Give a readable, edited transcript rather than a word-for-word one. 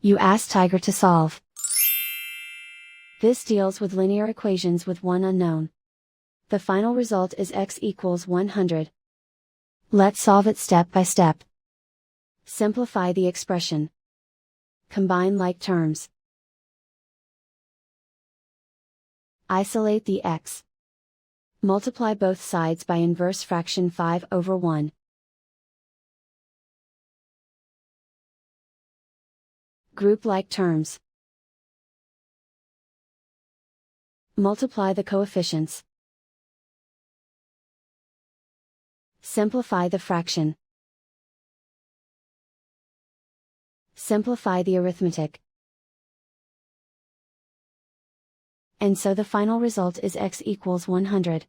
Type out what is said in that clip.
You ask Tiger to solve. This deals with linear equations with one unknown. The final result is x equals 100. Let's solve it step by step. Simplify the expression. Combine like terms. Isolate the x. Multiply both sides by inverse fraction 5/1. Group like terms. Multiply the coefficients. Simplify the fraction. Simplify the arithmetic. And so the final result is x equals 100.